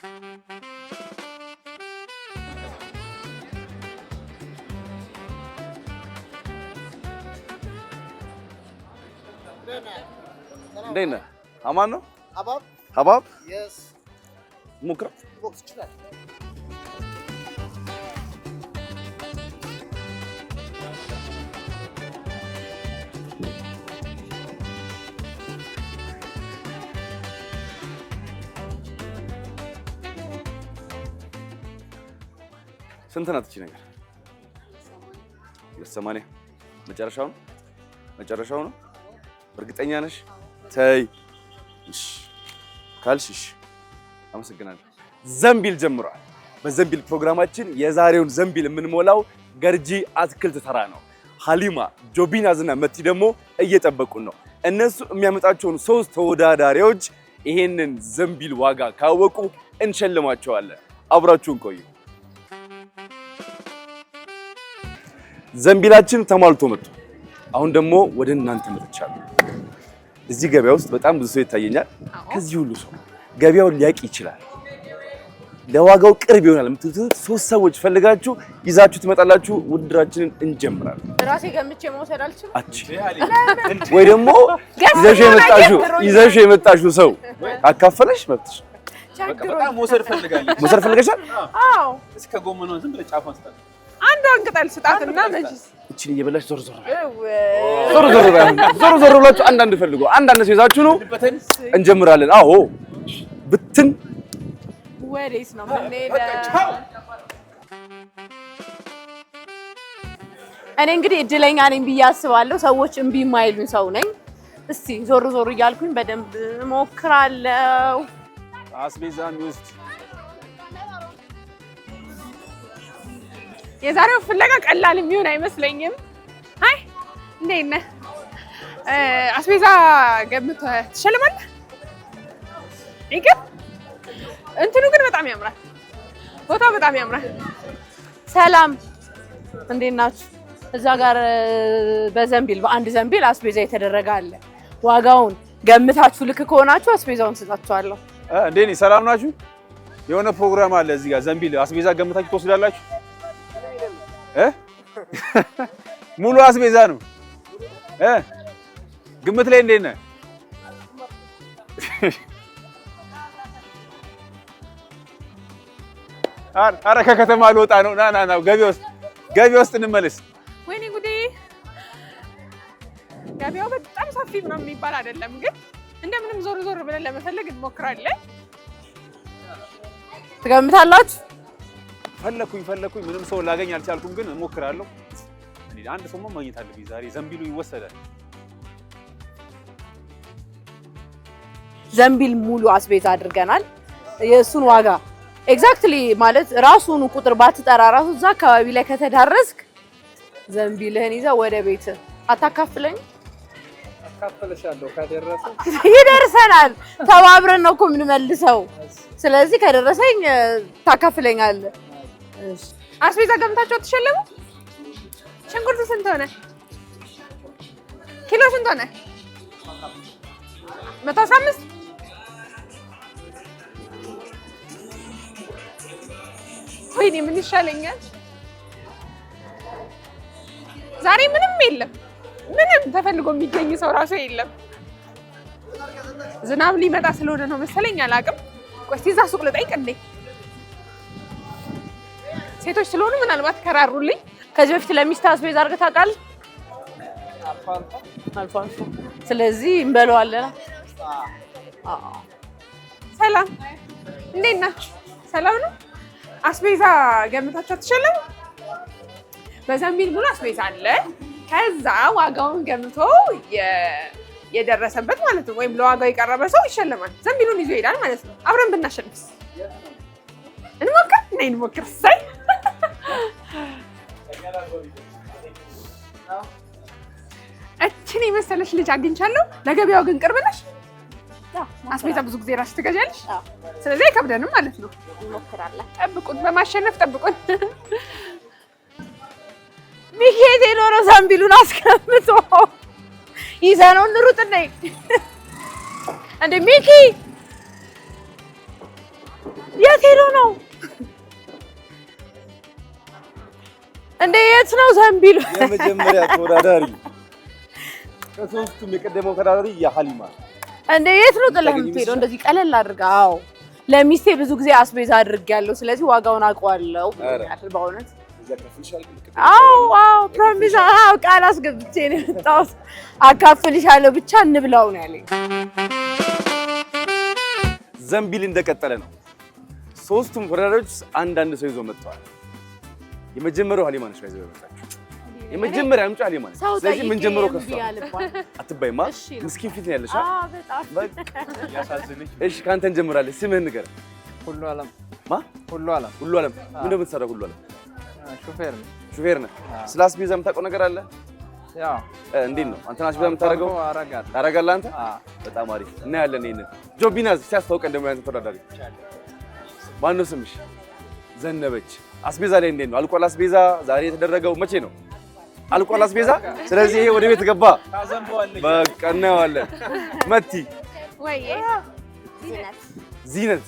Dana, Amano? Habab? Habab? Yes. Mukra? Box çıkar. ስንት ናት እቺ ነገር? 280 መጨረሻው ነው? እርግጠኛ ነሽ? ተይ እሺ ካልሽሽ አመሰግናለሁ። ዘንቢል ጀምሯል። በዘንቢል ፕሮግራማችን የዛሬውን ዘንቢል የምንሞላው ገርጂ አትክልት ተራ ነው። ሀሊማ ጆቢናዝና መቲ ደግሞ እየጠበቁን ነው። እነሱ የሚያመጣቸውን 3 ተወዳዳሪዎች ይሄንን ዘንቢል ዋጋ ካወቁ እንሸልማቸዋለን። አብራችሁን ቆዩ። ዘንቢላችን ተሟልቶ መጥቶ አሁን ደግሞ ወደ እናንተ መጥቻለሁ። እዚህ ገበያ ውስጥ በጣም ብዙ ሰው ይታየኛል። ከዚህ ሁሉ ሰው ገበያውን ሊያውቅ ይችላል፣ ለዋጋው ቅርብ ይሆናል የምትሉት 3 ሰዎች ፈልጋችሁ ይዛችሁ ትመጣላችሁ። ውድድራችንን እንጀምራለን። ራሴ ገምቼ መውሰድ አልችልም። ወይ ደግሞ ይዘሽ የመጣሽው ሰው አካፈለሽ መብትሽ። በጣም መውሰድ ፈልገሻል? አዎ። እስከ ጎመኗ ዝም ብለህ ጫፏን ስጣት። አንዷን ቅጠል ስጣትና መጅስ እቺን እየበላሽ ዞር ብላችሁ አንዳንድ ፈልጉ። አንዳንድ ሰው ይዛችሁ ነው እንጀምራለን። አዎ ብትን ወዴት ነው የምንሄደው? እኔ እንግዲህ እድለኛ ነኝ ብዬ አስባለሁ። ሰዎች እምቢ የማይሉኝ ሰው ነኝ። እስቲ ዞር እያልኩኝ በደንብ እሞክራለሁ። አስቤዛን ውስጥ የዛሬው ፍለጋ ቀላል የሚሆን አይመስለኝም። አይ እንዴት ነህ? አስቤዛ ገምተህ ትሸልማለህ? እንትኑ ግን በጣም ያምራል። ቦታው በጣም ያምራል። ሰላም እንዴት ናችሁ? እዛ ጋር በአንድ ዘንቢል አስቤዛ የተደረገ አለ። ዋጋውን ገምታችሁ ልክ ከሆናችሁ አስቤዛውን ስጣችኋለሁ። እንዴት ነህ? ሰላም ናችሁ? የሆነ ፕሮግራም አለ እዚህ ጋር ዘንቢል አስቤዛ ገምታችሁ ትወስዳላችሁ። ሙሉ አስቤዛ ነው። ግምት ላይ እንዴት ነህ? አረ ከከተማ ልወጣ ነው። ና ገበያ ውስጥ እንመለስ። ወይኔ ጉዴ! ገበያው በጣም ሰፊ ምናምን የሚባል አይደለም፣ ግን እንደምንም ዞር ብለን ለመፈለግ እንሞክራለን። ትገምታላችሁ? ፈለኩኝ ምንም ሰው ላገኝ አልቻልኩም፣ ግን እሞክራለሁ። አንድ ሰው ማግኘት አለብኝ ዛሬ። ዘንቢሉ ይወሰዳል። ዘንቢል ሙሉ አስቤዛ አድርገናል። የእሱን ዋጋ ኤግዛክትሊ ማለት ራሱን ቁጥር ባትጠራ ራሱ እዛ አካባቢ ላይ ከተዳረስክ ዘንቢልህን ይዘህ ወደ ቤት አታካፍለኝ? አካፍለሻለሁ። ከደረሰ ይደርሰናል። ተባብረን ነው እኮ የምንመልሰው። ስለዚህ ከደረሰኝ ታካፍለኛለህ። አስቤዛ ገምታችሁ አትሸለሙ? ሽንኩርት ስንት ሆነ? ኪሎ ስንት ሆነ? 115 ወይኔ ምን ይሻለኛል? ዛሬ ምንም የለም። ምንም ተፈልጎ የሚገኝ ሰው ራሱ የለም። ዝናብ ሊመጣ ስለሆነ ነው መሰለኝ፣ አላውቅም። ቆይ እዛ ሱቅ ልጠይቅ እንዴ? ሴቶች ስለሆኑ ምናልባት ከራሩልኝ። ከዚህ በፊት ለሚስት አስቤዛ አድርገህ ታውቃለህ? አልፎ አልፎ። ስለዚህ እንበለዋለን። ሰላም እንዴት ናችሁ? ሰላም ነው። አስቤዛ ገምታችሁ አትሸለሙ? በዘንቢል ሙሉ አስቤዛ አለ። ከዛ ዋጋውን ገምቶ የደረሰበት ማለት ነው፣ ወይም ለዋጋው የቀረበ ሰው ይሸለማል። ዘንቢሉን ይዞ ይሄዳል ማለት ነው። አብረን ብናሸንፍስ? እንሞክር። ሳይ እቺን የመሰለሽ ልጅ አግኝቻለሁ። ለገበያው ግን ቅርብ ነሽ? አስቤዛ ብዙ ጊዜ ራስሽ ትገዣለሽ? ስለዚህ አይከብደንም ማለት ነው። እንሞክራለን። ጠብቁን፣ በማሸነፍ ጠብቁን። ሚሄድ የኖረ ዘንቢሉን አስቀምጦ ይዘነው እንሩጥ እንዴ ሚኪ የት ሄዶ ነው እንዴ? የት ነው ዘንቢል? የመጀመሪያ ተወዳዳሪ ከሶስቱም የቀደመው ተወዳዳሪ የሐሊማ እንዴ የት ነው ጥለህ የምትሄደው? እንደዚህ ቀለል አድርጋው። ለሚስቴ ብዙ ጊዜ አስቤዛ አድርጌያለሁ፣ ስለዚህ ዋጋውን አውቀዋለሁ ብሎኛል። በእውነት አዎ ፕሮሚስ ቃል አስገብቼ ነው የመጣሁት። አካፍልሻለሁ ብቻ እንብላው ነው ያለኝ። ዘንቢል እንደቀጠለ ነው። ሶስቱም ተወዳዳሪዎች አንዳንድ ሰው ይዞ መጥተዋል። የመጀመሪያው ሐሊማ ነች። ይዘው መጣች። የመጀመሪያ አምጪ ሐሊማ ነች። ስለዚህ ምን ጀምሮ ከሷ አትባይማ። ምስኪን ፊት ነው ያለሽ። እሺ ካንተ እንጀምራለን። ስምህን ንገረን። ሁሉ ዓለም ሁሉ ዓለም ምን እንደምትሰራው? ሁሉ ዓለም ሹፌር ነህ። ስለ አስቤዛ የምታውቀው ነገር አለ? ያው እንዴት ነው አንተ አስቤዛ የምታደርገው? ታደርጋለህ አንተ? በጣም አሪፍ። እናያለን። ይሄንን ጆቢናዝ ሲያስታውቀን ደግሞ ያንተ ተወዳዳሪ ማነው ስምሽ? ዘነበች። አስቤዛ ላይ እንዴት ነው? አልቋል አስቤዛ? ዛሬ የተደረገው መቼ ነው? አልቋል አስቤዛ። ስለዚህ ይሄ ወደ ቤት ገባ። በቃ እናየዋለን። መቲ ወይዬ ዚነት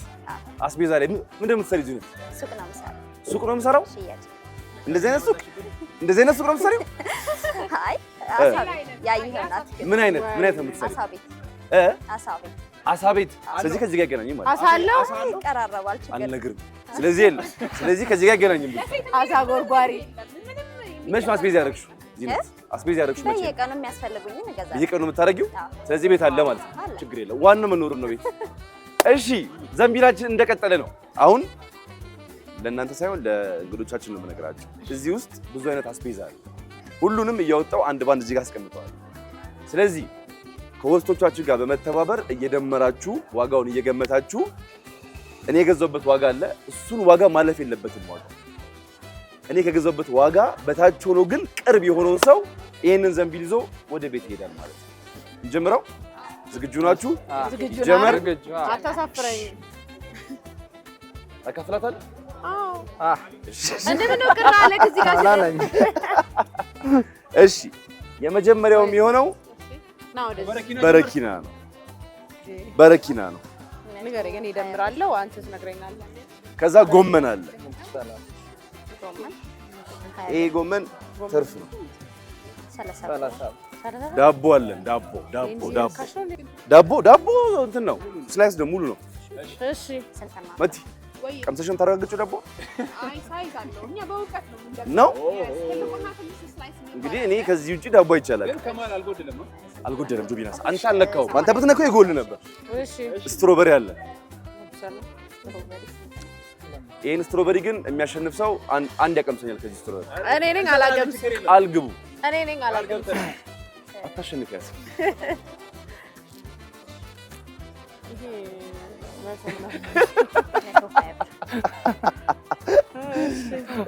አስቤዛ ላይ ምንድን ነው የምትሰሪው? ዚነት ሱቅ ነው የምሰራው። እንደዚህ አይነት ሱቅ ነው የምትሰሪው? አይ ምን አይነት ነው የምትሰሪው? አሳ ቤት። ስለዚህ ከዚህ ጋር አይገናኝም ማለት አሳ አለው ይቀራረባል። አልነግርም። ስለዚህ ከዚህ ጋር አይገናኝም። አሳ ጎርጓሪ። መች አስቤዛ ያደረግሽው? ዚነት አስቤዛ ያደረግሽው መቼ? በየቀኑ የሚያስፈልጉኝን እገዛለሁ። በየቀኑ የምታደርጊው? ስለዚህ ቤት አለ ማለት ነው። ችግር የለም። ዋናው መኖር ነው ቤት። እሺ ዘንቢላችን እንደቀጠለ ነው። አሁን ለእናንተ ሳይሆን ለእንግዶቻችን ነው የምነግራችሁ። እዚህ ውስጥ ብዙ አይነት አስቤዛ አለ። ሁሉንም እያወጣው አንድ ባንድ እዚህ ጋር አስቀምጠዋል። ስለዚህ ከሆስቶቻችሁ ጋር በመተባበር እየደመራችሁ ዋጋውን እየገመታችሁ እኔ የገዛሁበት ዋጋ አለ። እሱን ዋጋ ማለፍ የለበትም። ዋጋ እኔ ከገዛሁበት ዋጋ በታች ሆኖ ግን ቅርብ የሆነውን ሰው ይሄንን ዘንቢል ይዞ ወደ ቤት ይሄዳል ማለት ነው። እንጀምረው። ዝግጁ ናችሁ? ጀመር። አታሳፍረኝ። ታካፍላታለህ? አዎ እንደምን ነው ቅር አለ ከዚህ ጋር አላለኝ። እሺ የመጀመሪያው የሚሆነው በረኪና ነው። በረኪና ነው። ንገረኝ፣ እኔ እደምራለሁ፣ አንተ ትነግረኛለህ። ከዛ ጎመን አለ። ይሄ ጎመን ትርፍ ነው። ዳቦ አለን። ዳቦ እንትን ነው። ስላይስ ደግሞ ሙሉ ነው። እሺ መቲ ቀምሰሽን ታረጋግጪው ዳቦ አይ ሳይዝ አለው። እኛ በእውቀት ነው እንግዲህ እኔ ከዚህ ውጪ ዳቦ አይቻላል። ግን ከማል አልጎደለም። ጆቢናስ አንተ አልነካውም። አንተ ብትነካው ይጎል ነበር። እሺ ስትሮበሪ አለ። ይሄን ስትሮበሪ ግን የሚያሸንፍ ሰው አንድ ያቀምሰኛል። ከዚህ ስትሮበሪ እኔ ነኝ አላገብም። አልግቡ። እኔ ነኝ አላገብም። አታሸንፍ ያስ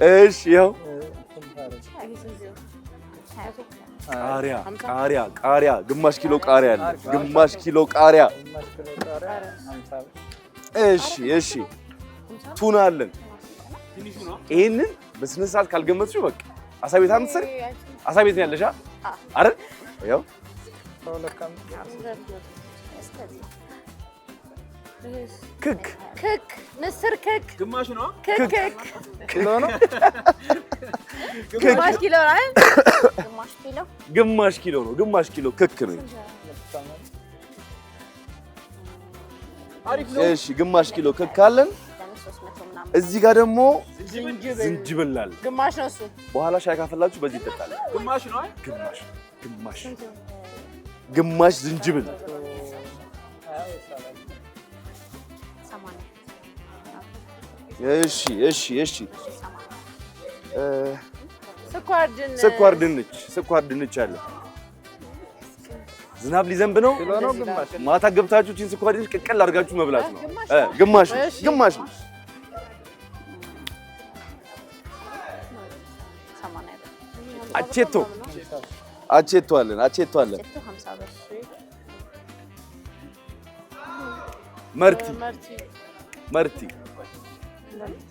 እሺ ያው ቃሪያ ግማሽ ኪሎ ቃሪያ አለ። ግማሽ ኪሎ ቃሪያ። እሺ ቱና አለን። ይሄንን በስነ ስርዓት ካልገመትሽው በቃ አሳ ቤት አምጥተሽ አሳ ቤት ነው ያለሽ አይደል? ያው ክክ ምስር ክክ ግማሹ ነው። ክክ ኪሎ ነው። ግማሽ ኪሎ ነው። ግማሽ ኪሎ ክክ ነው። እሺ ግማሽ ኪሎ ክክ አለን። እዚህ ጋር ደግሞ ዝንጅብል አለ። ግማሽ ነው እሱ። በኋላ ሻይ ካፈላችሁ በዚህ ይጠጣል። ግማሽ ነው። ግማሽ ዝንጅብል። እሺ ስኳር ድንች አለ። ዝናብ ሊዘንብ ነው። ማታ ገብታችሁ ቺን ስኳር ድንች ቅቅል አድርጋችሁ መብላት ነው። ግማሽ ነው። አቼቶ አለን። መርቲ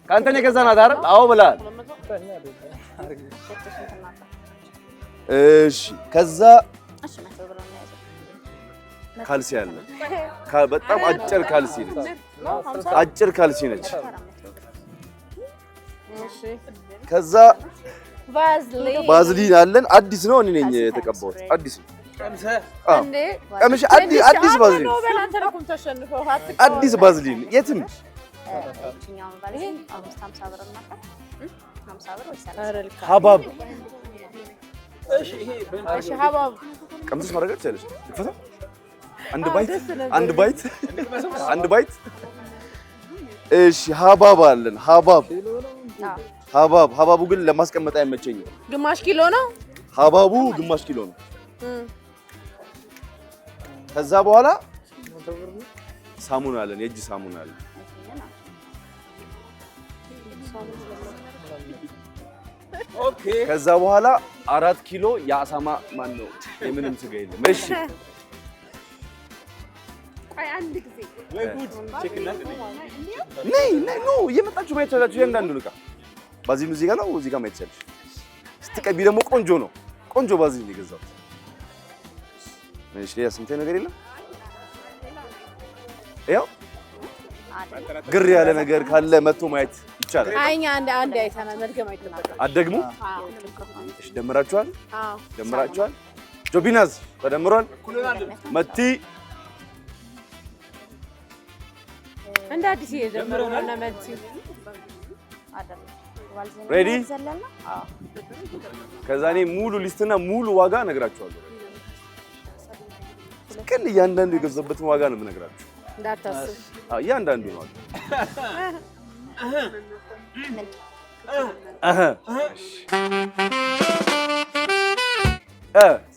ከአንተ ነው የገዛናት አይደል? አዎ ብለሃል። እሺ ከዛ ካልሲ አለ። በጣም አጭር ካልሲ ነች። አጭር ካልሲ ነች። ከዛ ባዝሊን አለን። አዲስ ነው። እኔ ነኝ የተቀባሁት። አዲስ ነው። ቀምሽ አዲስ ባዝሊን አዲስ ባዝሊን የትም ሀባብ ቀምተሽ ማድረግ ትችያለሽ። አንድ ባይት እሺ። ሀባብ አለን። ሀባቡ ግን ለማስቀመጥ አይመቸኝም። ግማሽ ኪሎ ነው ሀባቡ፣ ግማሽ ኪሎ ነው። ከዛ በኋላ ሳሙና አለን። የእጅ ሳሙና አለን። ከዛ በኋላ 4 ኪሎ የአሳማ ማን ነው የምንም ስጋ የለም። እሺ አንድ ጊዜ እየመጣችሁ ማየት ትችላላችሁ። እያንዳንዱን ዕቃ ባዝሊኑ እዚህ ጋር ነው፣ እዚህ ጋር ማየት ትችላለሽ። ስትቀቢ ደግሞ ቆንጆ ነው። ቆንጆ ባዝሊን የገዛሁት። እሺ ሌላ ስንት ነገር የለም። ያው ግር ያለ ነገር ካለ መጥቶ ማየት ይቻላል። አይኛ አንድ አይተናል። መድገም አይተናል። አትደግሙ? እሺ ደምራችኋል? ደምራችኋል? ጆቢናዝ ተደምሯል። መቲ እንደ አዲስ እየጀመረው ነው። መቲ ሬዲ? ከዛ እኔ ሙሉ ሊስትና ሙሉ ዋጋ እነግራችኋለሁ። ግን እያንዳንዱ የገዛበትን ዋጋ ነው የምነግራችሁ። እንዳታስብ። እያንዳንዱ ነው።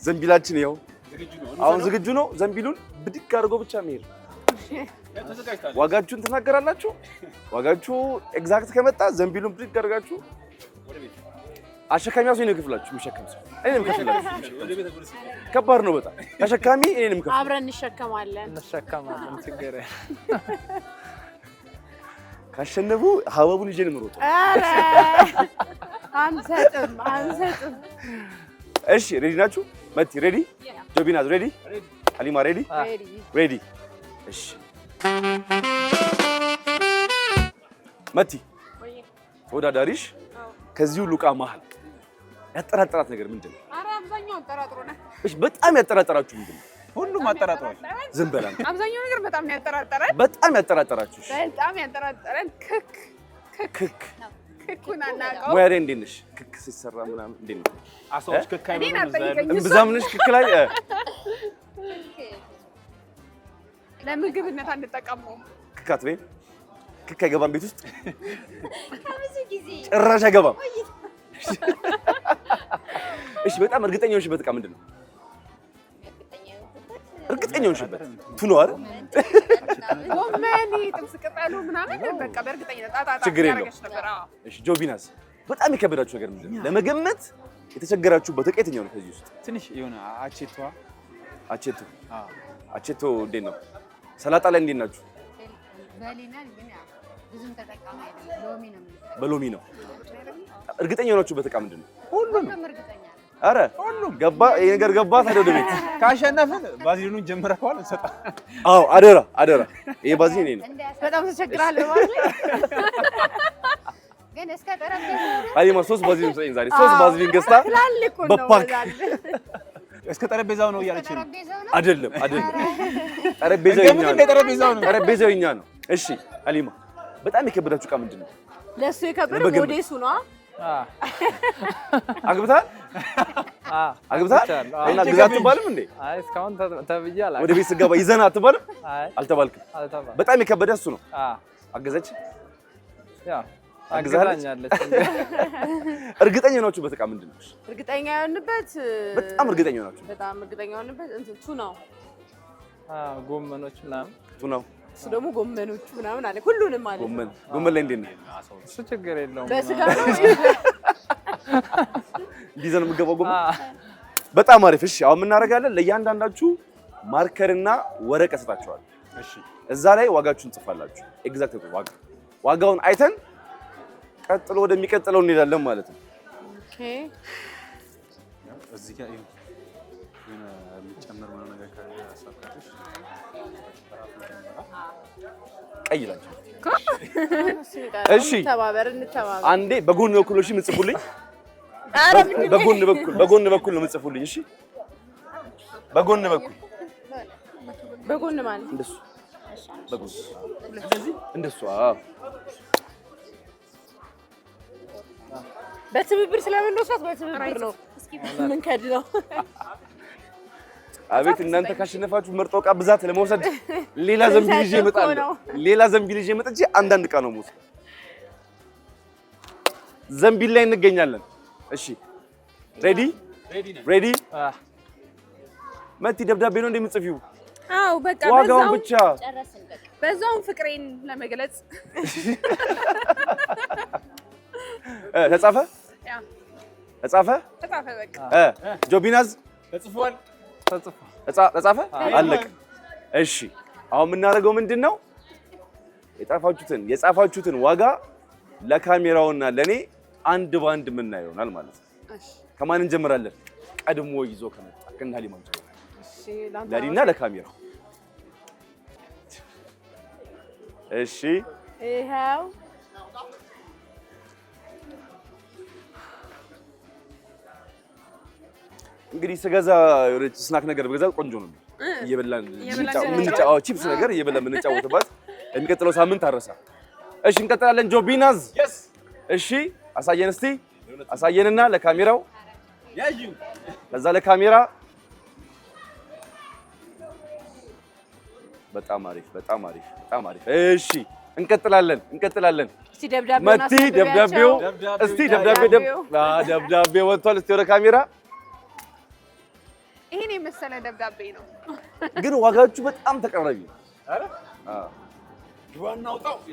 ዘንቢላችን ይኸው አሁን ዝግጁ ነው። ዘንቢሉን ብድግ አድርጎ ብቻ መሄድ። ዋጋችሁን ትናገራላችሁ። ዋጋችሁ ኤግዛክት ከመጣ ዘንቢሉን ብድግ አድርጋችሁ አሸካሚው ሰው ነው ክፍላችሁ የሚሸከም ሰው እኔንም ከፍላችሁ። ከባድ ነው በጣም ተሸካሚ እኔንም ከፍላችሁ አብረን እንሸከማለን። ችግር ካሸነፉ ሀባቡን ይዤ ነው የምሮጠው። ኧረ አንሰጥም። እሺ ሬዲ ናችሁ? መቲ ሬዲ? ጆቢናዝ ሬዲ? አሊማ ሬዲ? ሬዲ። እሺ መቲ ተወዳዳሪሽ ከዚህ ሁሉ ዕቃ መሀል ያጠራጠራት ነገር ምንድን ነው? ኧረ አብዛኛው ጠራጥሮናል። እሺ በጣም ያጠራጠራችሁ ምንድን ነው? ሁሉም አጠራጥሯል። ዝም በላ። አብዛኛው ነገር በጣም ያጠራጠረን። በጣም ያጠራጠራችሁ። በጣም ያጠራጠረን ክኩን አናውቀውም። ሙያ ላይ እንዴት ነሽ? ክክ ሲሰራ ምናምን እንዴት ነው? አሳዎች ክክ አይበሉም። እምብዛም ነሽ ክክ ላይ? ለምግብነት አንጠቀመውም። ክክ አትበይም? ክክ አይገባም ቤት ውስጥ ከብዙ ጊዜ ጭራሽ አይገባም። እሺ በጣም እርግጠኛ ሆንሽበት ዕቃ ምንድን ነው? እርግጠኛ ሆንሽበት ቱኖ አይደል? ጎመን፣ ጥብስ ቅጠሉ ምናምን በቃ በእርግጠኝነት ጣጣ ችግር የለውም። እሺ ጆቢናስ በጣም የከበዳችሁ ነገር ምንድን ነው? ለመገመት የተቸገራችሁበት ዕቃ የትኛው ነው? ከዚህ ውስጥ ትንሽ የሆነ አቼቶ እንዴት ነው? ሰላጣ ላይ እንዴት ናችሁ? በሎሚ ነው። እርግጠኛ ሆናችሁበት ዕቃ ምንድን ነው? ሁሉም አረ ሁሉም ገባ። ይሄ ነገር ገባ። ታዲያ ወደ ቤት ካሸነፍን ባዝሊኑን ጀምረዋል እንሰጣለን። አዎ አደራ። ይሄ ባዝሊን እኔ ነው። በጣም ተቸግራለሁ ማለት ግን እስከ ጠረጴዛ አሊማ 3 ባዝሊን ሰጠኝ ዛሬ። 3 ባዝሊን ገዝታ በፓክ እስከ ጠረጴዛው ነው እያለች ነው። አይደለም ጠረጴዛው የእኛ ነው። እሺ አሊማ በጣም የከበዳችሁ ዕቃ ምንድን ነው? ለሱ የከበደ ሞዴሱ ነው። አግብታል እና ግዛ አትባልም እንዴ? አይ እስካሁን ተብያለሁ። ወደ ቤት ስገባ ይዘና አትባልም? አልተባልክም። በጣም የከበደህ እሱ ነው። አገዘች? ያው አግዛኛለች። እርግጠኛ ናችሁበት ዕቃ ምንድን ነው? እርግጠኛ የሆንበት በጣም እርግጠኛ ናችሁ? በጣም እርግጠኛ የሆንበት እንትን ቱ ነው። ጎመኖች ምናምን ቱ ነው። እሱ ደግሞ ጎመኖቹ ምናምን አለ። ሁሉንም አለ። ጎመን ላይ እንዴት ነው? እሱ ችግር የለውም። በስጋ ነው እንዲዘን የምገባው ጎመን። በጣም አሪፍ። እሺ አሁን ምን እናደርጋለን? ለእያንዳንዳችሁ ማርከርና ወረቀት ሰጣችኋለሁ። እሺ እዛ ላይ ዋጋችሁን ጽፋላችሁ። ኤግዛክት ዋጋውን አይተን ቀጥሎ ወደሚቀጥለው እንሄዳለን ማለት ነው። ኦኬ እዚህ ጋር የሚጨመር ነገር ካለ አሳካሽ ቀይ ላንቺ። እሺ እንተባበር። አንዴ በጎን በኩል እሺ ምጽፉልኝ። በጎን በኩል ነው ምጽፉልኝ። እሺ በጎን ማለት እንደሱ በጎን እንደሱ። በትብብር ስለምንወስዳት በትብብር ነው ምን ከድለው። አቤት እናንተ ካሸነፋችሁ ምርጥ ዕቃ ብዛት ለመውሰድ ሌላ ዘንቢል ይዤ እመጣለሁ። ሌላ ዘንቢል ይዤ መጥቼ አንዳንድ ዕቃ ነው የምወስደው። ዘንቢል ላይ እንገኛለን። እሺ ሬዲ መቲ ደብዳቤ ነው እንደምትጽፊው? አዎ በቃ ዋጋውን ብቻ በዛውን ፍቅሬን ለመግለጽ ተጻፈ በቃ ጆቢናዝ ተጻፈ አለቀ። እሺ አሁን የምናደርገው ምንድነው? የጻፋችሁትን ዋጋ ለካሜራውና ለኔ አንድ ባንድ የምናየው ይሆናል ማለት ነው። ከማን እንጀምራለን? ቀድሞ ይዞ ከመጣ ከእንዳሊ ማንጨ ለዲና ለካሜራው። እሺ ይሄው እንግዲህ ስገዛ የሆነች ስናክ ነገር በገዛ ቆንጆ ነው። እየበላን ቺፕስ ነገር እየበላን የምንጫወትባት የሚቀጥለው ሳምንት አረሳ። እሺ እንቀጥላለን። ጆቢናዝ እሺ አሳየንና ለካሜራው ከዛ ለካሜራ። በጣም አሪፍ። እሺ እንቀጥላለን። መቲ ደብዳቤው ወጥቷል። እስቲ ወደ ካሜራ። ይሄን የመሰለ ደብዳቤ ነው፣ ግን ዋጋችሁ በጣም ተቀራራቢ ነው።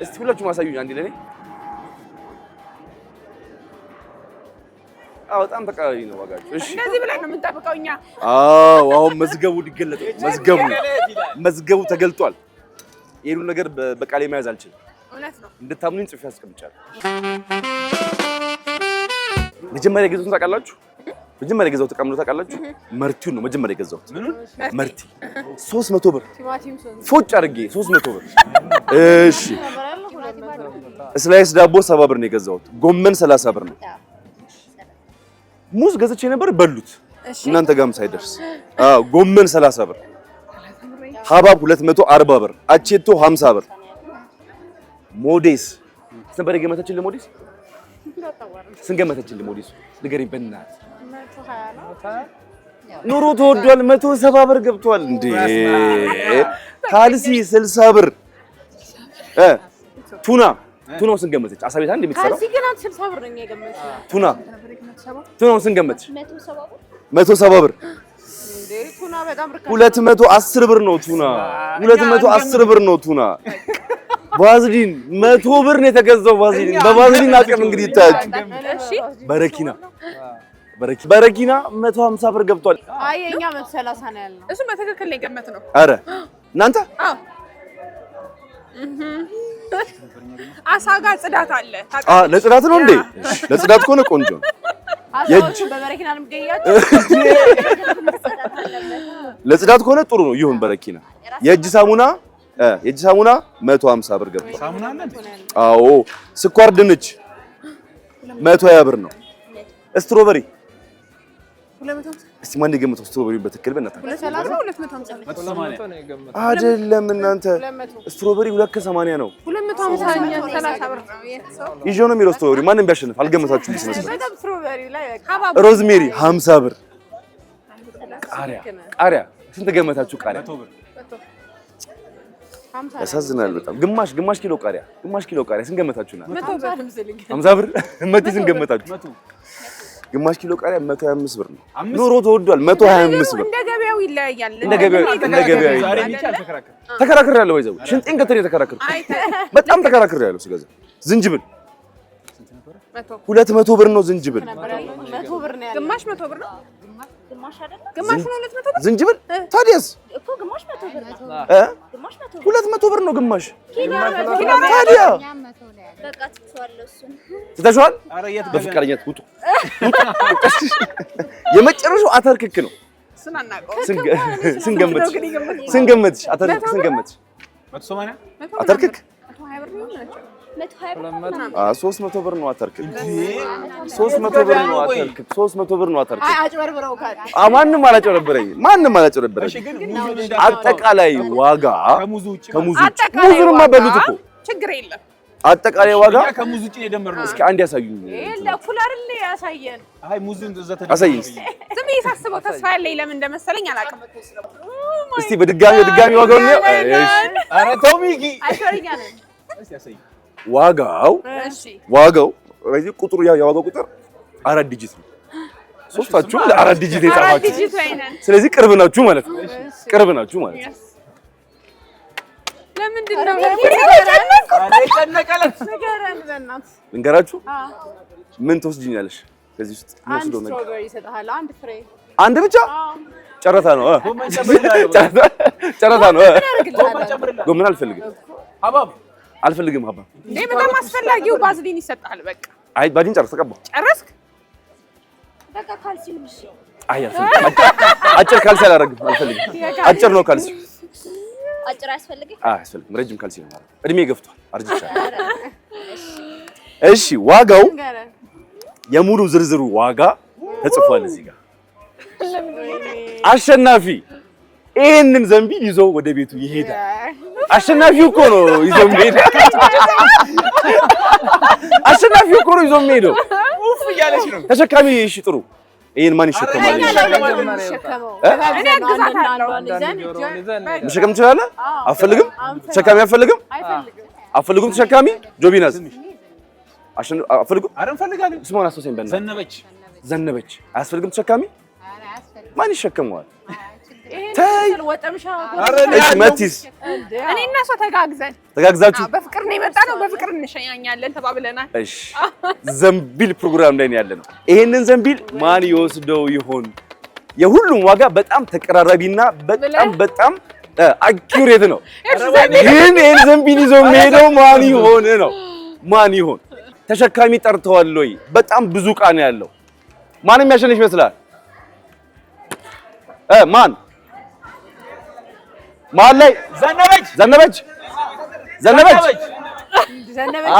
እስቲ ሁላችሁም አሳዩኝ አንዴ ለኔ። በጣም ተቀራራቢ ነው ዋጋችሁ። እሺ እንደዚህ ብለን ነው የምንጠብቀው እኛ። አሁን መዝገቡ ሊገለጥ መዝገቡ ተገልጧል። ይሄን ነገር በቃሌ መያዝ አልችልም። እውነት ነው። እንድታምኑኝ ጽፌ አስቀምጫለሁ። መጀመሪያ የገዛሁትን ታውቃላችሁ? መጀመሪያ የገዛሁት ተቀምጦ ታውቃላችሁ? መርቲውን ነው መጀመሪያ የገዛሁት። መርቲ 300 ብር ፎጭ አድርጌ 300 ብር። እሺ ስላይስ ዳቦ 70 ብር ነው የገዛሁት። ጎመን 30 ብር ነው። ሙዝ ገዝቼ ነበር በሉት እናንተ ጋርም ሳይደርስ። ጎመን 30 ብር፣ ሀባብ 240 ብር፣ አቼቶ 50 ብር። ሞዴስ ስንት ገመተችልህ? ሞዴስ ስንት ገመተችልህ? ሞዴስ ንገሪኝ በእናትህ። ኑሮ ተወዷል። 170 ብር ገብቷል እንዴ! ካልሲ 60 ብር። ቱናው ስንት ገመተች? አሳ ቤት አንድ የምትሰራው ካልሲ ግን 60 ብር ነው የገመተች። ቱናው ስንት ገመተች? 170 ብር። እንዴ ቱና በጣም ርካሽ። 210 ብር ነው ቱና። 210 ብር ነው ቱና። ቫዝሊን 100 ብር ነው የተገዛው። ቫዝሊን በቫዝሊን አቅም እንግዲህ ይታያችሁ። እሺ በረኪና 150 ብር ገብቷል። አይ የኛ 130 ነው ያለው። እሱ በትክክል ነው የገመት ነው። አረ እናንተ አሳ ጋር ጽዳት አለ። ለጽዳት ነው እንዴ? ለጽዳት ከሆነ ቆንጆ ነው። አሳዎቹ በበረኪና ነው የሚገኛቸው። ለጽዳት ከሆነ ጥሩ ነው ይሁን። በረኪና የእጅ ሳሙና 150 ብር ገብቷል። ሳሙና አለ። አዎ ስኳር ድንች 120 ብር ነው። ስትሮበሪ 250 እስቲ ማን የገመተው ስትሮበሪውን በትክክል በእናትህ? 250 አይደለም እናንተ ስትሮበሪ 280 ነው። 250 30 ብር ነው ይዤው ነው የሚለው ስትሮበሪ። ማንም ቢያሸንፍ አልገመታችሁም ይመስላል። በጣም ስትሮበሪ ላይ ሮዝሜሪ 50 ብር። ቃሪያ ስንት ገመታችሁ? ቃሪያ ያሳዝናል በጣም። ግማሽ ኪሎ ቃሪያ ስንት ገመታችሁ? 50 ብር። መቲ ስንት ገመታችሁ? ግማሽ ኪሎ ቃሪያ 125 ብር ነው። ኑሮ ተወዷል። 125 ብር። እንደ ገበያው ይለያያል። እንደ ገበያው ዛሬ ሚቻል ተከራክሬያለሁ። ወይዘው ሽንጤን ከተሬ ተከራክሬ በጣም ተከራክሬያለሁ። ስገዛ ዝንጅብል 200 ብር ነው። ዝንጅብል 100 ብር ነው ያለው። ግማሽ 100 ብር ነው። ግማሽ ነው 200 ብር ዝንጅብል። ታዲያስ እኮ ግማሽ 100 ብር ነው። ግማሽ 100 ብር 200 ብር ነው ግማሽ። ታዲያ በቃ ትተዋለሁ። እሱን ትተሽዋል። በፍቃደኝነት ውጡ። የመጨረሻው አተር ክክ ነው። እሱን አናውቀውም። ስንገመትሽ አተር ክክ ስንገመትሽ 180 አተርክክ 120 ብር ነው አተርክክ 300 ብር ነው አተርክክ 300 ብር ነው አተርክክ አይ አጭበርብረው ካል ማንም አላጨበረበረኝ አጠቃላይ ዋጋ ከሙዙ ሙዙንማ በሉት እኮ ችግር የለም አጠቃላይ ዋጋ ከሙዝ ውጪ የደመርነው እስኪ አንድ ያሳዩኝ ለኩለር ላይ ያሳየን አይ ሙዝን ዘተ አሳይኝ ዝም ይሳስበው ተስፋ ያለኝ ለምን እንደመሰለኝ አላውቅም እስቲ በድጋሚ ዋጋው ነው አረ ተው ሚኪ አይቶሪኛ ነን እስቲ ያሳይ ዋጋው ረጂ ቁጥሩ ያዋጋው ቁጥር 4 ዲጂት ነው ሶስታችሁ ለ4 ዲጂት የጻፋችሁ ስለዚህ ቅርብ ናችሁ ማለት ነው ለምንድን ነው ጨነቀለት ንገረን በእናትህ እንገራችሁ ምን ትወስጂኛለሽ ከዚህ ውስጥ ወስዶ ነው ስትሮበሪ ይሰጣል አንድ ፍሬ አንድ ብቻ ጨረታ ነው ጎመን አልፈልግም ሀባብ በጣም አስፈላጊው ባዝሊን ይሰጣል በቃ አይ ባዲን ጨረስክ በቃ ካልሲው እሺ አጭር ካልሲ አላደርግም አልፈልግም አጭር ነው ካልሲ አጭር አያስፈልግም ረጅም ካልሲ ነው ማለት እድሜ ገፍቷል አርጅቻለሁ እሺ ዋጋው የሙሉ ዝርዝሩ ዋጋ ተጽፏል እዚህ ጋር አሸናፊ ይሄንን ዘንቢል ይዞ ወደ ቤቱ ይሄዳል አሸናፊው እኮ ነው ይዞ የሚሄደው ኡፍ እያለች ነው ተሸካሚ እሺ ጥሩ ይሄን ማን ይሸከማል መሸከም ትችላለህ አፈልግም ተሸካሚ አፈልግም ተሸካሚ ጆቢናስ አፈልጉ አረን ፈልጋለሁ ስሞና ሶሰን በእና ዘነበች አያስፈልግም ተሸካሚ ማን ይሸከመዋል ይሄን ወጠምሻ እሺ መቲስ እኔ እና እሷ ተጋግዛችሁ በፍቅር ነው የመጣነው በፍቅር እንሸኛኛለን ተባብለናል እሺ ዘንቢል ፕሮግራም ላይ ነው ያለነው ይሄንን ዘንቢል ማን ይወስደው ይሆን የሁሉም ዋጋ በጣም ተቀራራቢና በጣም አኪዩሬት ነው ግን ይሄን ዘንቢል ይዞ የሚሄደው ማን ይሆን ተሸካሚ ጠርተዋል ወይ በጣም ብዙ ዕቃ ነው ያለው ማንም ያሸንፍ ይመስላል ማን ላይ ዘነበች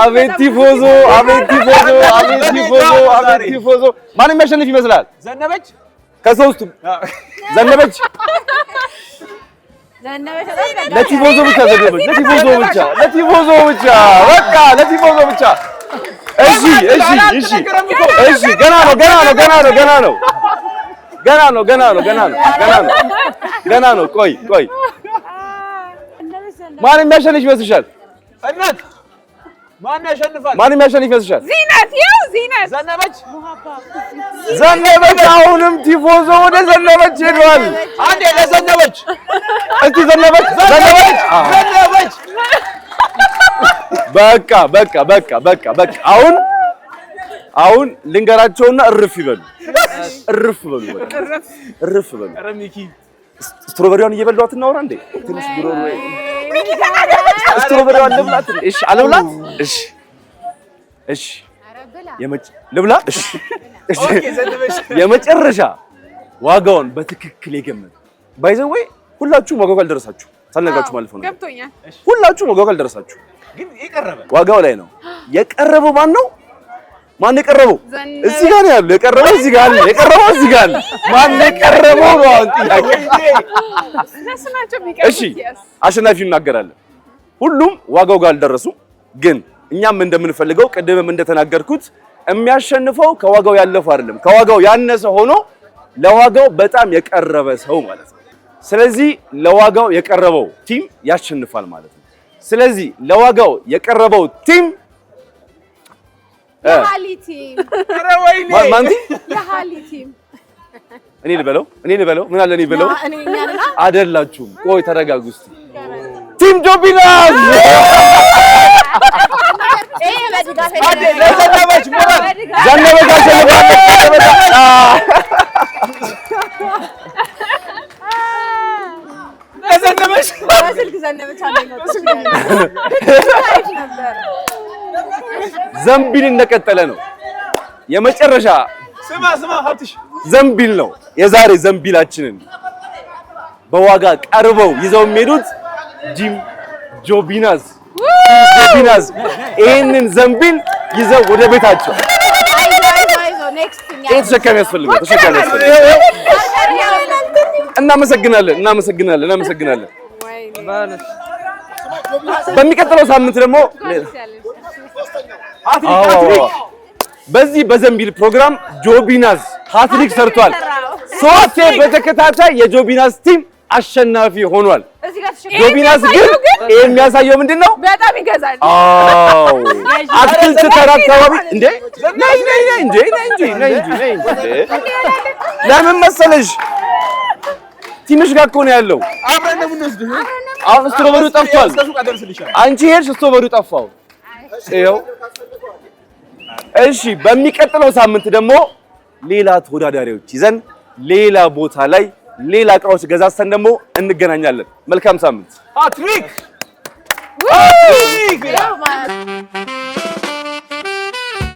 አቤት ቲፎዞ ማንም ያሸንፍ ይመስላል ዘነበች ከሶስቱ ዘነበች ለቲፎዞ ብቻ በቃ ለቲፎዞ ብቻ እሺ ገና ነው ቆይ ማንም ያሸንፍ ይመስልሻል እናት ማን ያሸንፋል ዚነት ዘነበች አሁንም ቲፎዞ ወደ ዘነበች ሄዷል አንዴ ለዘነበች እስቲ ዘነበች በቃ አሁን ልንገራቸውና እርፍ ይበሉ ኧረ ሚኪ ስትሮበሪዋን እየበሏት እናወራ እንዴ ትንሽ ጉሮሮ ስትሮበሪዋን ልብላት እሺ አለብላት እሺ ልብላ እሺ የመጨረሻ ዋጋውን በትክክል የገመተ ባይዘው ሁላችሁም ዋጋው ካልደረሳችሁ ሳልነግራችሁ ማለት ነው ገብቶኛል ሁላችሁም ዋጋው ካልደረሳችሁ ግን የቀረበ ዋጋው ላይ ነው የቀረበው ማን የቀረበው እዚህ ጋር ነው ያለው የቀረበው እዚህ ጋር አለ ማን የቀረበው ነው ጥያቄ እሺ አሸናፊው እናገራለን ሁሉም ዋጋው ጋር አልደረሱም ግን እኛም እንደምንፈልገው ቅድምም እንደተናገርኩት የሚያሸንፈው ከዋጋው ያለፈው አይደለም ከዋጋው ያነሰ ሆኖ ለዋጋው በጣም የቀረበ ሰው ማለት ነው ስለዚህ ለዋጋው የቀረበው ቲም ያሸንፋል ማለት ነው ስለዚህ ለዋጋው የቀረበው ቲም የሃሊ ቲም እኔ ልበለው ምን አለ እኔ ልበለው አይደላችሁም ቆይ ተረጋጉ እስቲ ቲም ጆቢናስ ዘነበች ዘንቢል እንደቀጠለ ነው የመጨረሻ ስማ ሀብትሽ ዘንቢል ነው የዛሬ ዘንቢላችንን በዋጋ ቀርበው ይዘው የሚሄዱት ጂም ጆቢናዝ ይሄንን ዘንቢል ይዘው ወደ ቤታቸው ተሸካሚ ያስፈልጋል። እናመሰግናለን። በሚቀጥለው ሳምንት ደግሞ በዚህ በዘንቢል ፕሮግራም ጆቢናዝ ሃትሪክ ሰርቷል። 3 በተከታታይ የጆቢናዝ ቲም አሸናፊ ሆኗል። ጆቢናዝ ግን የሚያሳየው ምንድነው? በጣም ይገዛል። አዎ አትክልት ተራ አካባቢ እንዴ ነይ ለምን መሰለሽ ትንሽ ጋር እኮ ነው ያለው። አብረን ነው የምንወስድህ። አሁን ስትሮበሪው ጠፍቷል። አንቺ ሄድሽ ስትሮበሪው ጠፋው። ይኸው እሺ፣ በሚቀጥለው ሳምንት ደግሞ ሌላ ተወዳዳሪዎች ይዘን ሌላ ቦታ ላይ ሌላ እቃዎች ገዛዝተን ደግሞ እንገናኛለን። መልካም ሳምንት። ሃትሪክ